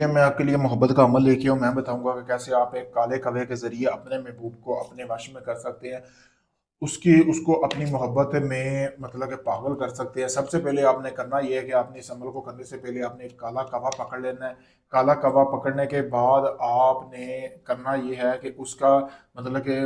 ये मैं आपके लिए मोहब्बत का अमल लेके हूँ। मैं बताऊंगा कि कैसे आप एक काले कवे के जरिए अपने महबूब को अपने वश में कर सकते हैं। उसकी उसको अपनी मोहब्बत में मतलब कि पागल कर सकते हैं। सबसे पहले आपने करना ये है कि आपने इस अमल को करने से पहले आपने एक काला कवा पकड़ लेना है। काला कवा पकड़ने के बाद आपने करना ये है कि उसका मतलब कि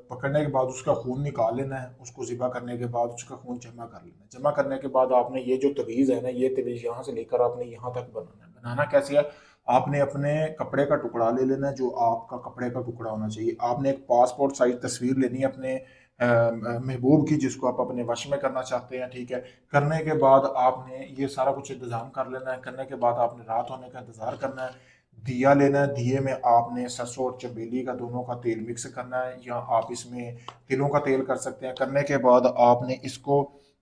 पकड़ने के बाद उसका खून निकाल लेना है। उसको ज़िबा करने के बाद उसका खून जमा कर लेना है। जमा करने के बाद आपने ये जो तवीज़ है ना, ये तवीज़ यहाँ से लेकर आपने यहाँ तक बनाना है। बनाना कैसे है? आपने अपने कपड़े का टुकड़ा ले लेना है, जो आपका कपड़े का टुकड़ा होना चाहिए। आपने एक पासपोर्ट साइज तस्वीर लेनी है अपने महबूब की, जिसको आप अपने वश में करना चाहते हैं। ठीक है। करने के बाद आपने ये सारा कुछ इंतजाम कर लेना है। करने के बाद आपने रात होने का इंतजार करना है। दिया लेना है। दिए में आपने सरसों और चमेली का दोनों का तेल मिक्स करना है, या आप इसमें तिलों का तेल कर सकते हैं। करने के बाद आपने इसको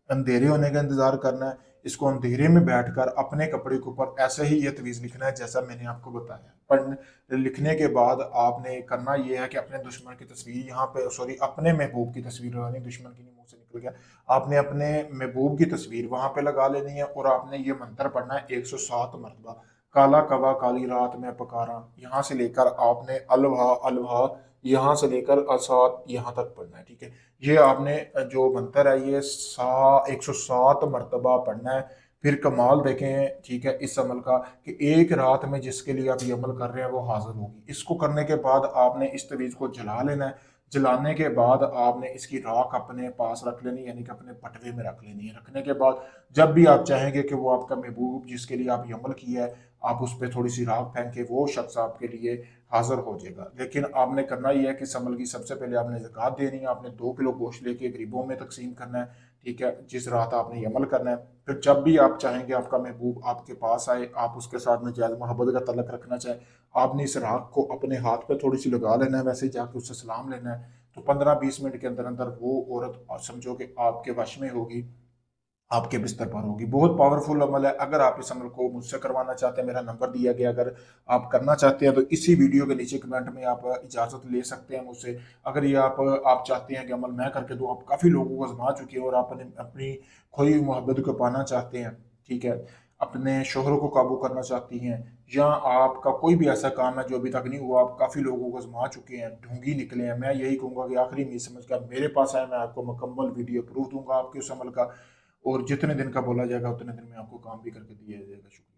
अंधेरे होने का इंतजार करना है। इसको अंधेरे में बैठकर अपने कपड़े के ऊपर ऐसे ही ये तवीज़ लिखना है जैसा मैंने आपको बताया। पर लिखने के बाद आपने करना यह है कि अपने दुश्मन की तस्वीर यहाँ पे, सॉरी, अपने महबूब की तस्वीर लगानी। दुश्मन की नहीं, मुंह से निकल गया। आपने अपने महबूब की तस्वीर वहां पे लगा लेनी है, और आपने ये मंत्र पढ़ना है 107 मरतबा। काला कवा काली रात में पकारा, यहाँ से लेकर आपने अलवा अलवा यहाँ से लेकर असात यहाँ तक पढ़ना है। ठीक है। ये आपने जो मंत्र है ये 107 मरतबा पढ़ना है। फिर कमाल देखें, ठीक है, इस अमल का, कि एक रात में जिसके लिए आप ये अमल कर रहे हैं वो हाजिर होगी। इसको करने के बाद आपने इस तवीज़ को जला लेना है। जलाने के बाद आपने इसकी राख अपने पास रख लेनी, यानी कि अपने पटवे में रख लेनी है। रखने के बाद जब भी आप चाहेंगे कि वो आपका महबूब जिसके लिए आप ये अमल किया है, आप उस पर थोड़ी सी राख फेंक के वो शख्स आपके लिए हाजिर हो जाएगा। लेकिन आपने करना ही है कि इस अमल की सबसे पहले आपने ज़कात देनी है। आपने 2 किलो गोश्त लेके गरीबों में तकसीम करना है। ठीक है, जिस रात आपने ये अमल करना है। फिर जब भी आप चाहेंगे आपका महबूब आपके पास आए, आप उसके साथ में जायज़ मोहब्बत का तलक रखना चाहें, आपने इस राख को अपने हाथ पे थोड़ी सी लगा लेना है, वैसे ही जाके उससे सलाम लेना है। तो 15-20 मिनट के अंदर अंदर वो औरत समझो कि आपके वश में होगी, आपके बिस्तर पर होगी। बहुत पावरफुल अमल है। अगर आप इस अमल को मुझसे करवाना चाहते हैं, मेरा नंबर दिया गया, अगर आप करना चाहते हैं तो इसी वीडियो के नीचे कमेंट में आप इजाज़त ले सकते हैं मुझसे। अगर ये आप चाहते हैं कि अमल मैं करके दूँ, आप काफ़ी लोगों को आजमा चुके हैं और आप अपनी अपनी खोई हुई मोहब्बत को पाना चाहते हैं, ठीक है, अपने शोहरों को काबू करना चाहती हैं, या आपका कोई भी ऐसा काम है जो अभी तक नहीं हुआ, आप काफ़ी लोगों को आजमा चुके हैं, ढूंढी निकले हैं, मैं यही कहूँगा कि आखिरी उम्मीद समझ कर मेरे पास आए। मैं आपको मुकम्मल वीडियो प्रूफ दूंगा आपके उस अमल का, और जितने दिन का बोला जाएगा उतने दिन में आपको काम भी करके दिया जाएगा। शुक्रिया।